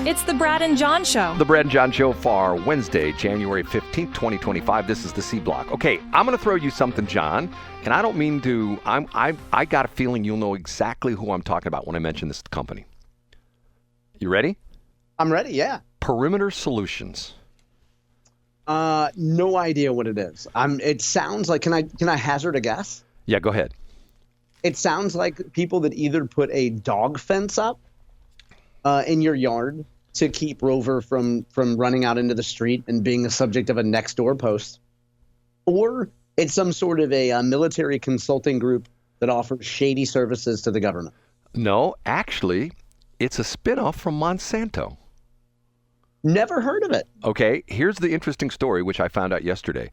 It's the Brad and John Show. The Brad and John Show for Wednesday, January 15th, 2025. This is the C Block. Okay, I'm going to throw you something, John, and I don't mean to. I got a feeling you'll know exactly who I'm talking about when I mention this company. You ready? I'm ready, yeah. Perimeter Solutions. No idea what it is. It sounds like, can I hazard a guess? Yeah, go ahead. It sounds like people that either put a dog fence up in your yard to keep Rover from running out into the street and being the subject of a next door post, or it's some sort of a military consulting group that offers shady services to the government. No, actually, it's a spinoff from Monsanto. Never heard of it. Okay, here's the interesting story, which I found out yesterday.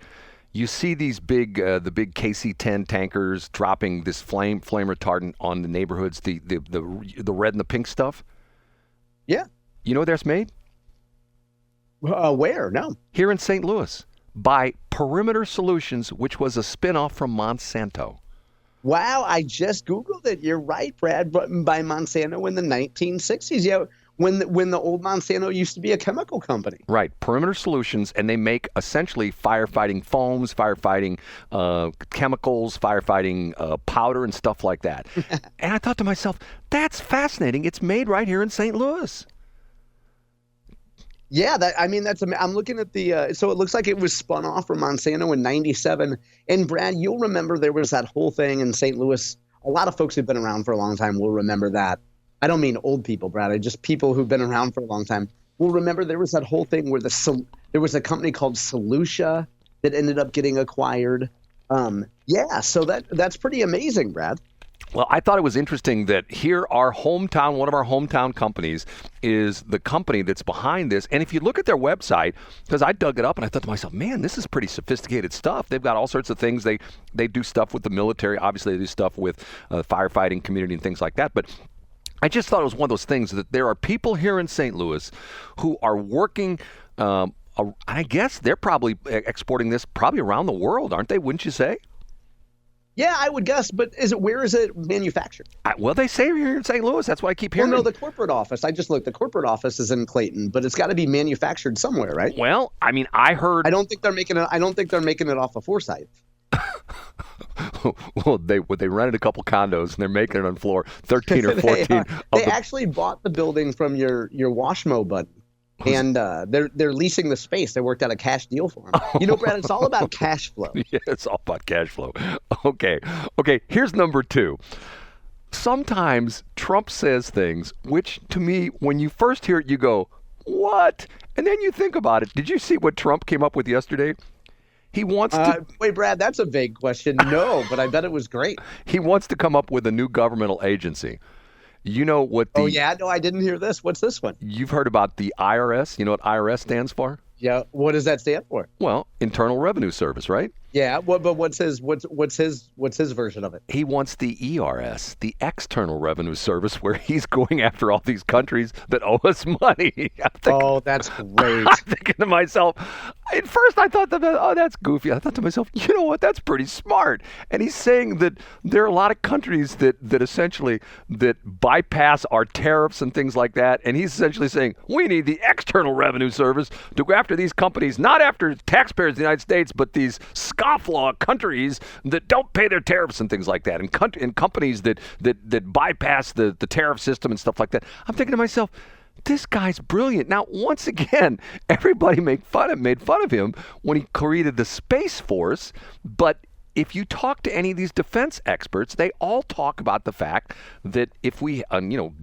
You see these big, the big KC-10 tankers dropping this flame retardant on the neighborhoods, the red and the pink stuff. Yeah. You know where that's made? Where? No. Here in St. Louis, by Perimeter Solutions, which was a spinoff from Monsanto. Wow, I just Googled it. You're right, Brad. By Monsanto in the 1960s. Yeah. When the old Monsanto used to be a chemical company. Right, Perimeter Solutions, and they make essentially firefighting foams, firefighting chemicals, firefighting powder and stuff like that. And I thought to myself, that's fascinating. It's made right here in St. Louis. Yeah, I'm looking at the, so it looks like it was spun off from Monsanto in 97. And Brad, you'll remember there was that whole thing in St. Louis. A lot of folks who've been around for a long time will remember that. I don't mean old people, Brad. Just people who've been around for a long time will remember there was that whole thing where there was a company called Solutia that ended up getting acquired. Yeah, so that's pretty amazing, Brad. Well, I thought it was interesting that here one of our hometown companies is the company that's behind this. And if you look at their website, because I dug it up and I thought to myself, man, this is pretty sophisticated stuff. They've got all sorts of things. They do stuff with the military. Obviously, they do stuff with firefighting community and things like that. But I just thought it was one of those things that there are people here in St. Louis who are working, I guess they're probably exporting this probably around the world, aren't they? Wouldn't you say? Yeah, I would guess, but where is it manufactured? Well, they say here in St. Louis. That's what I keep hearing. Well, no, the corporate office. I just looked. The corporate office is in Clayton, but it's got to be manufactured somewhere, right? Well, I mean, I heard. I don't think they're making it off of Forsyth. Well, they rented a couple condos and they're making it on floor 13 or 14. They actually bought the building from your Washmo buddy, and they're leasing the space. They worked out a cash deal for him. You know, Brad, it's all about cash flow. Yeah, it's all about cash flow. Okay. Here's number 2. Sometimes Trump says things which, to me, when you first hear it, you go, "What?" And then you think about it. Did you see what Trump came up with yesterday? He wants to... Wait, Brad, that's a vague question. No, but I bet it was great. He wants to come up with a new governmental agency. You know what the... Oh, yeah? No, I didn't hear this. What's this one? You've heard about the IRS. You know what IRS stands for? Yeah. What does that stand for? Well, Internal Revenue Service, right? Yeah. But what's his version of it? He wants the ERS, the External Revenue Service, where he's going after all these countries that owe us money. Oh, that's great. I'm thinking to myself, at first I thought that's goofy. I thought to myself, you know what? That's pretty smart. And he's saying that there are a lot of countries that essentially that bypass our tariffs and things like that. And he's essentially saying we need the External Revenue Service to go after these companies, not after taxpayers of the United States, but these scofflaw countries that don't pay their tariffs and things like that, and companies that bypass the tariff system and stuff like that. I'm thinking to myself, this guy's brilliant. Now, once again, everybody made fun of him when he created the Space Force, but if you talk to any of these defense experts, they all talk about the fact that if we,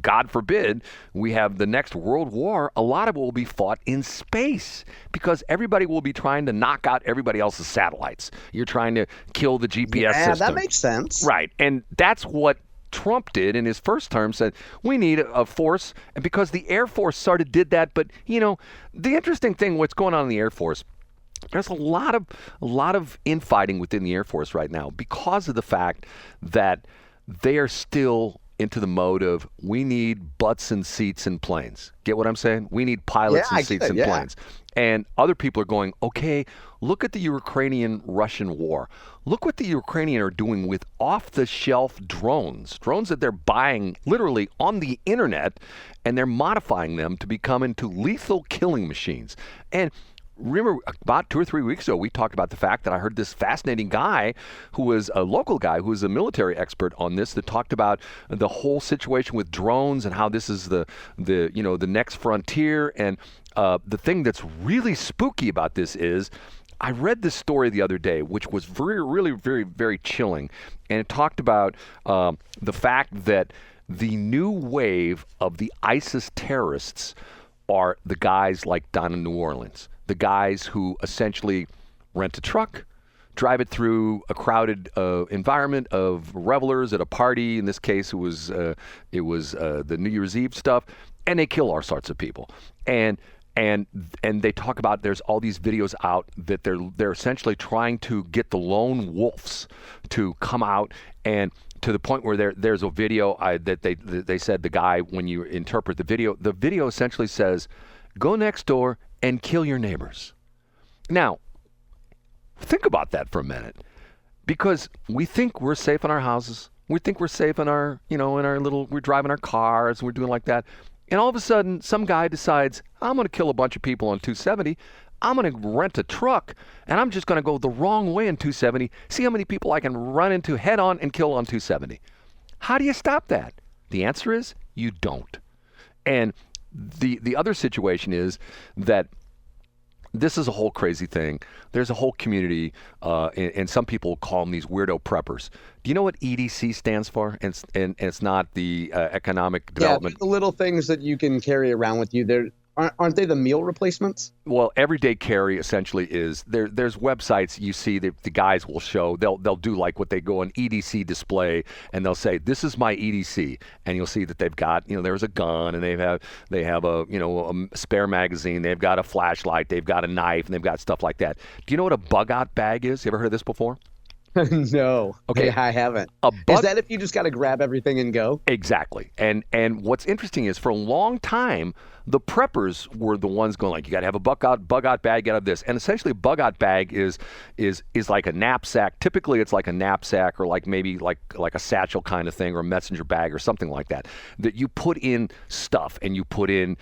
God forbid, we have the next world war, a lot of it will be fought in space because everybody will be trying to knock out everybody else's satellites. You're trying to kill the GPS system. Yeah, that makes sense. Right. And that's what Trump did in his first term, said we need a force, and because the Air Force did that. But the interesting thing, what's going on in the Air Force, there's a lot of infighting within the Air Force right now because of the fact that they are still into the mode of we need butts and seats in planes. Get what I'm saying? We need pilots and seats in planes. And other people are going, okay, look at the Ukrainian-Russian war. Look what the Ukrainians are doing with off-the-shelf drones that they're buying literally on the internet, and they're modifying them to become into lethal killing machines. And remember, about 2 or 3 weeks ago, we talked about the fact that I heard this fascinating guy who was a local guy who was a military expert on this that talked about the whole situation with drones and how this is the next frontier. And the thing that's really spooky about this is I read this story the other day, which was very chilling. And it talked about the fact that the new wave of the ISIS terrorists are the guys like down in New Orleans. The guys who essentially rent a truck, drive it through a crowded environment of revelers at a party. In this case, it was the New Year's Eve stuff, and they kill all sorts of people. And they talk about there's all these videos out that they're essentially trying to get the lone wolves to come out, and to the point where there's a video that they said the guy, when you interpret the video essentially says, go next door and kill your neighbors. Now, think about that for a minute, because we think we're safe in our houses. We think we're safe in our, we're driving our cars, we're doing like that. And all of a sudden, some guy decides, I'm going to kill a bunch of people on 270. I'm going to rent a truck, and I'm just going to go the wrong way in 270, see how many people I can run into head on and kill on 270. How do you stop that? The answer is you don't. And the other situation is that this is a whole crazy thing. There's a whole community, and some people call them these weirdo preppers. Do you know what EDC stands for? And it's not the economic development. Yeah, the little things that you can carry around with you. Aren't they the meal replacements? Well, everyday carry essentially is there's websites you see that the guys will show. They'll do like what they go on EDC display, and they'll say, this is my EDC, and you'll see that they've got, there's a gun, and they have a spare magazine, they've got a flashlight, they've got a knife, and they've got stuff like that. Do you know what a bug out bag is? You ever heard of this before? No. Okay. I haven't. Is that if you just got to grab everything and go? Exactly. And what's interesting is for a long time, the preppers were the ones going like, you got to have a bug out bag, get out of this. And essentially a bug out bag is like a knapsack. Typically it's like a knapsack, or like maybe like a satchel kind of thing, or a messenger bag or something like that you put in stuff, and you put in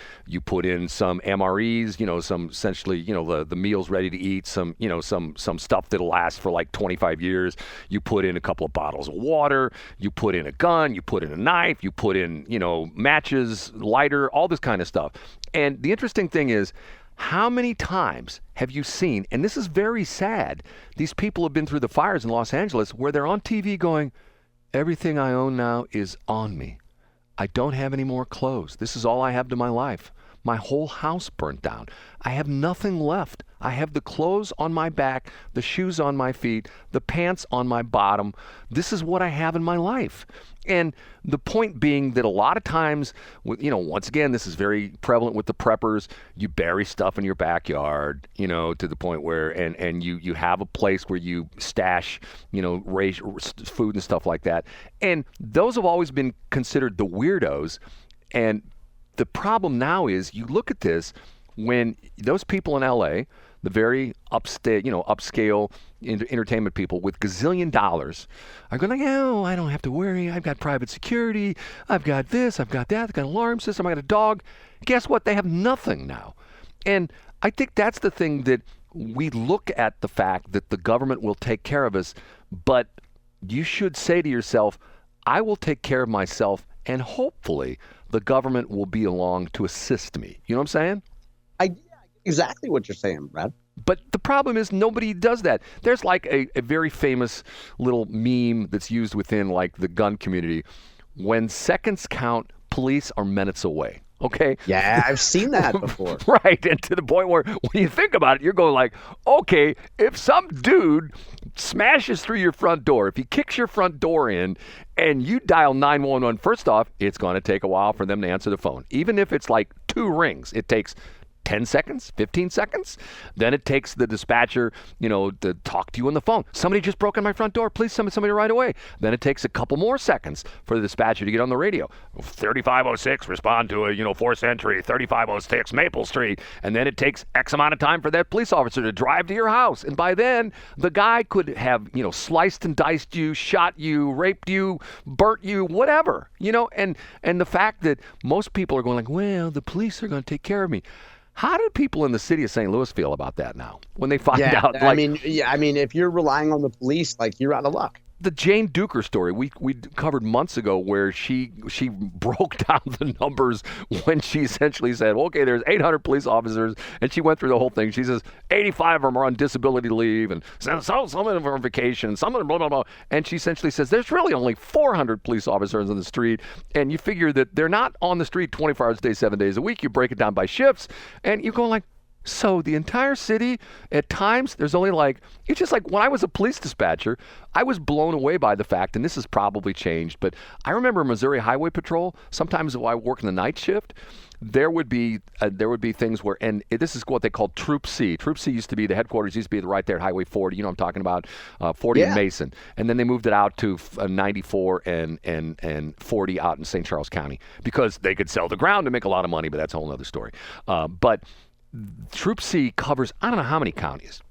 some MREs, some essentially, the meals ready to eat, some stuff that'll last for like 25 years. You put in a couple of bottles of water, you put in a gun, you put in a knife, you put in, matches, lighter, all this kind of stuff. And the interesting thing is, how many times have you seen, and this is very sad, these people have been through the fires in Los Angeles where they're on TV going, everything I own now is on me. I don't have any more clothes. This is all I have to my life. My whole house burnt down. I have nothing left. I have the clothes on my back, the shoes on my feet, the pants on my bottom. This is what I have in my life. And the point being that a lot of times, once again, this is very prevalent with the preppers. You bury stuff in your backyard, to the point where, and you have a place where you stash, raise food and stuff like that. And those have always been considered the weirdos. And the problem now is, you look at this, when those people in LA, the very upscale entertainment people with gazillion dollars, are going like, oh, I don't have to worry. I've got private security. I've got this. I've got that. I've got an alarm system. I got a dog. Guess what? They have nothing now. And I think that's the thing, that we look at the fact that the government will take care of us, but you should say to yourself, I will take care of myself, and hopefully the government will be along to assist me. You know what I'm saying? I get exactly what you're saying, Brad. But the problem is nobody does that. There's like a very famous little meme that's used within like the gun community. When seconds count, police are minutes away. Okay? Yeah, I've seen that before. Right. And to the point where when you think about it, you're going like, okay, if some dude smashes through your front door, if he kicks your front door in and you dial 911, first off, it's going to take a while for them to answer the phone. Even if it's like 2 rings, it takes 10 seconds, 15 seconds. Then it takes the dispatcher, to talk to you on the phone. Somebody just broke on my front door. Please send somebody right away. Then it takes a couple more seconds for the dispatcher to get on the radio. 3506, respond to a, 4th Century, 3506 Maple Street. And then it takes X amount of time for that police officer to drive to your house. And by then, the guy could have, sliced and diced you, shot you, raped you, burnt you, whatever, and the fact that most people are going like, well, the police are going to take care of me. How do people in the city of St. Louis feel about that now when they find out? I mean, if you're relying on the police, you're out of luck. The Jane Duker story we covered months ago, where she broke down the numbers when she essentially said, well, okay, there's 800 police officers, and she went through the whole thing. She says 85 of them are on disability leave, and some of them are on vacation, some of them blah, blah, blah. And she essentially says there's really only 400 police officers on the street, and you figure that they're not on the street 24 hours a day, 7 days a week. You break it down by shifts, and you go like, so the entire city, at times, there's only it's just like when I was a police dispatcher, I was blown away by the fact, and this has probably changed, but I remember Missouri Highway Patrol, sometimes when I work in the night shift, there would be things where, and this is what they called Troop C. Troop C used to be, the headquarters used to be right there at Highway 40, you know what I'm talking about, 40 and Mason. And then they moved it out to 94 and 40 out in St. Charles County because they could sell the ground and make a lot of money, but that's a whole other story. But Troop C covers, I don't know how many counties.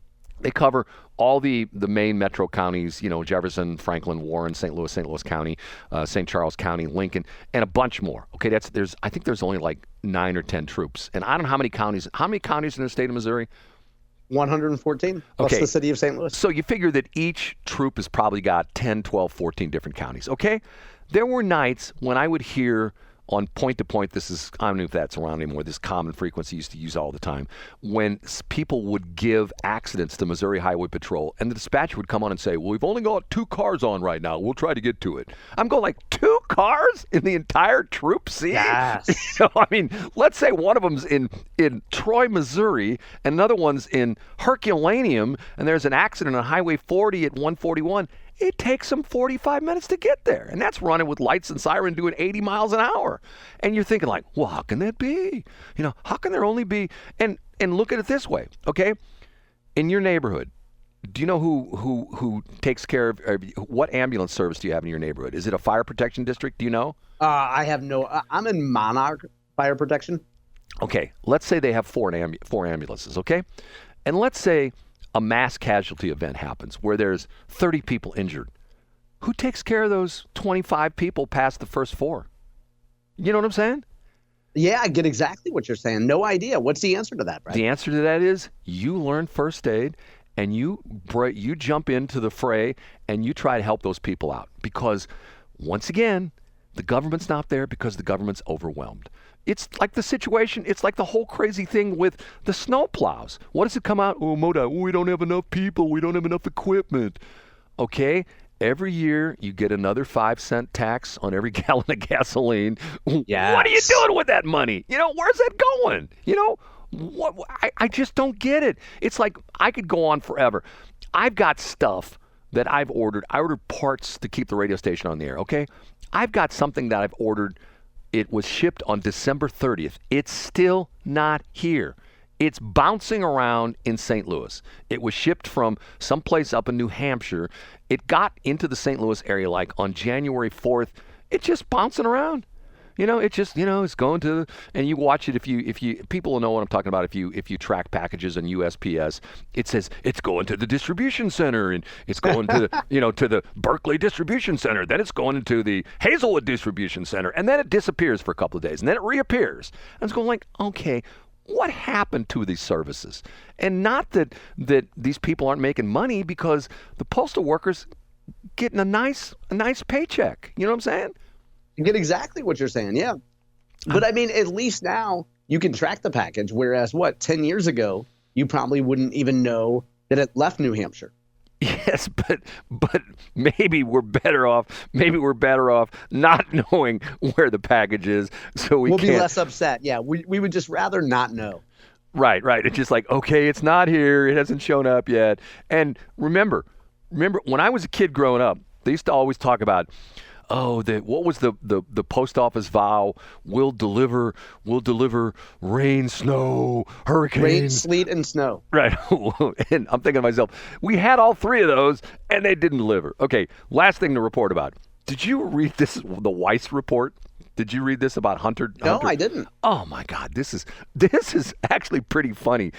They cover all the main metro counties, Jefferson, Franklin, Warren, St. Louis County, St. Charles County, Lincoln, and a bunch more. Okay, I think there's only 9 or 10 troops. And I don't know how many counties. How many counties in the state of Missouri? 114, plus the city of St. Louis. So you figure that each troop has probably got 10, 12, 14 different counties, okay? There were nights when I would hear on point to point, I don't know if that's around anymore, this common frequency used to use all the time, when people would give accidents to Missouri Highway Patrol, and the dispatcher would come on and say, well, we've only got 2 cars on right now. We'll try to get to it. I'm going 2 cars in the entire Troop C? Yes. Let's say one of them's in Troy, Missouri, and another one's in Herculaneum, and there's an accident on Highway 40 at 141. It takes them 45 minutes to get there. And that's running with lights and siren doing 80 miles an hour. And you're thinking well, how can that be? How can there only be? And look at it this way, okay? In your neighborhood, do you know who takes care of, what ambulance service do you have in your neighborhood? Is it a fire protection district? Do you know? I have I'm in Monarch Fire Protection. Okay, let's say they have 4 ambulances, okay? And let's say a mass casualty event happens where there's 30 people injured. Who takes care of those 25 people past the first 4? You know what I'm saying? Yeah, I get exactly what you're saying. No idea. What's the answer to that, Brad? The answer to that is you learn first aid and you jump into the fray and you try to help those people out. Because once again, the government's not there because the government's overwhelmed. It's like the situation, it's like the whole crazy thing with the snow plows. What does it come out? Oh, MoDOT, we don't have enough people. We don't have enough equipment. Okay, every year you get another 5-cent tax on every gallon of gasoline. Yes. What are you doing with that money? Where's that going? What? I just don't get it. It's like I could go on forever. I've got stuff that I've ordered. I ordered parts to keep the radio station on the air, okay? I've got something that I've ordered. It was shipped on December 30th. It's still not here. It's bouncing around in St. Louis. It was shipped from someplace up in New Hampshire. It got into the St. Louis area on January 4th. It's just bouncing around. It just, it's going to, and you watch it if you people will know what I'm talking about if you track packages on USPS. It says it's going to the distribution center and it's going to, to the Berkeley distribution center. Then it's going into the Hazelwood distribution center. And then it disappears for a couple of days and then it reappears. And it's going okay, what happened to these services? And not that these people aren't making money because the postal workers getting a nice paycheck. You know what I'm saying? I get exactly what you're saying, yeah. But at least now you can track the package, whereas 10 years ago, you probably wouldn't even know that it left New Hampshire. Yes, but maybe we're better off not knowing where the package is, so we'll be less upset. Yeah, we would just rather not know. Right. It's just okay, it's not here. It hasn't shown up yet. And remember when I was a kid growing up, they used to always talk about, what was the post office vow? We'll deliver rain, snow, hurricanes. Rain, sleet, and snow. Right. And I'm thinking to myself, we had all three of those and they didn't deliver. Okay, last thing to report about. Did you read this, the Weiss Report? Did you read this about Hunter? No, I didn't. Oh my God, this is actually pretty funny.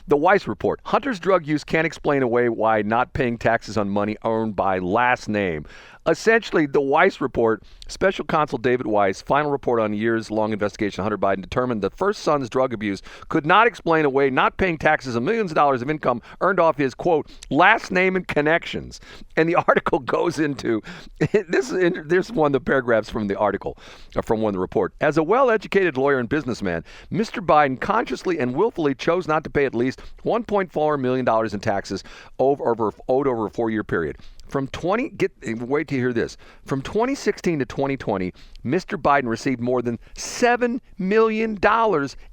The Weiss Report. Hunter's drug use can't explain away why not paying taxes on money earned by last name. Essentially, the Weiss Report, Special Counsel David Weiss, final report on years-long investigation of Hunter Biden, determined that first son's drug abuse could not explain away not paying taxes on millions of dollars of income earned off his, quote, last name and connections. And the article goes into, there's one of the paragraphs from the article, from one of the report. As a well-educated lawyer and businessman, Mr. Biden consciously and willfully chose not to pay at least $1.4 million in taxes owed over a 4-year period. Wait to hear this. From 2016 to 2020, Mr. Biden received more than $7 million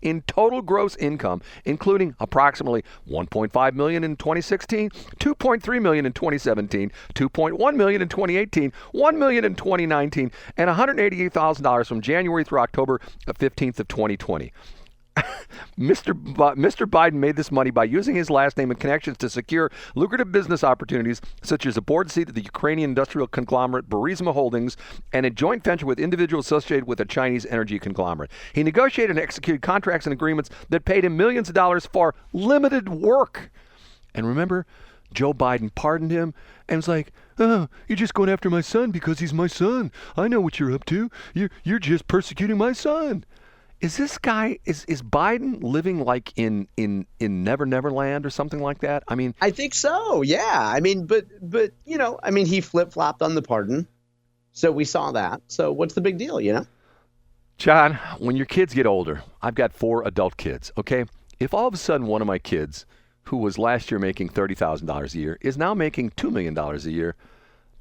in total gross income, including approximately $1.5 million in 2016, $2.3 million in 2017, $2.1 million in 2018, $1 million in 2019, and $188,000 from January through October 15th of 2020. Mr. Biden made this money by using his last name and connections to secure lucrative business opportunities, such as a board seat at the Ukrainian industrial conglomerate Burisma Holdings and a joint venture with individuals associated with a Chinese energy conglomerate. He negotiated and executed contracts and agreements that paid him millions of dollars for limited work. And remember, Joe Biden pardoned him and was like, "Oh, you're just going after my son because he's my son. I know what you're up to. You're just persecuting my son." Is this guy, is Biden living like in Never Neverland or something like that? I mean, I think so. Yeah. I mean, but he flip-flopped on the pardon. So we saw that. So what's the big deal, John, when your kids get older, I've got 4 adult kids, okay? If all of a sudden one of my kids, who was last year making $30,000 a year, is now making $2 million a year,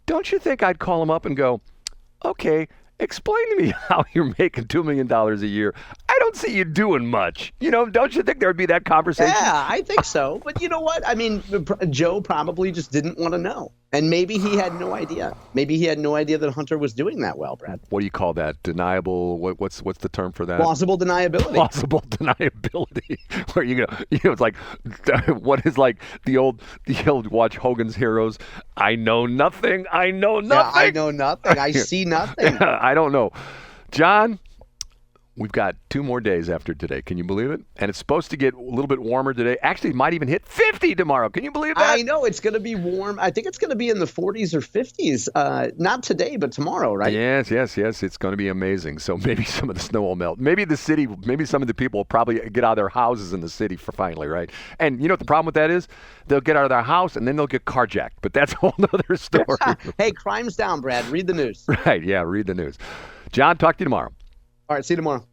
don't you think I'd call him up and go, okay, explain to me how you're making $2 million a year. I don't see you doing much. Don't you think there would be that conversation? Yeah, I think so. But you know what? I mean, Joe probably just didn't want to know. And maybe he had no idea. Maybe he had no idea that Hunter was doing that well, Brad. What do you call that? Deniable? What's the term for that? Plausible deniability. Plausible deniability. Where it's like, what is like the old watch Hogan's Heroes? I know nothing. I know nothing. Yeah, I know nothing. I see nothing. I don't know. John, we've got 2 more days after today. Can you believe it? And it's supposed to get a little bit warmer today. Actually, it might even hit 50 tomorrow. Can you believe that? I know. It's going to be warm. I think it's going to be in the 40s or 50s. Not today, but tomorrow, right? Yes. It's going to be amazing. So maybe some of the snow will melt. Maybe some of the people will probably get out of their houses in the city for finally, right? And you know what the problem with that is? They'll get out of their house and then they'll get carjacked. But that's a whole other story. Hey, crime's down, Brad. Read the news. Right. Yeah, read the news. John, talk to you tomorrow. All right. See you tomorrow.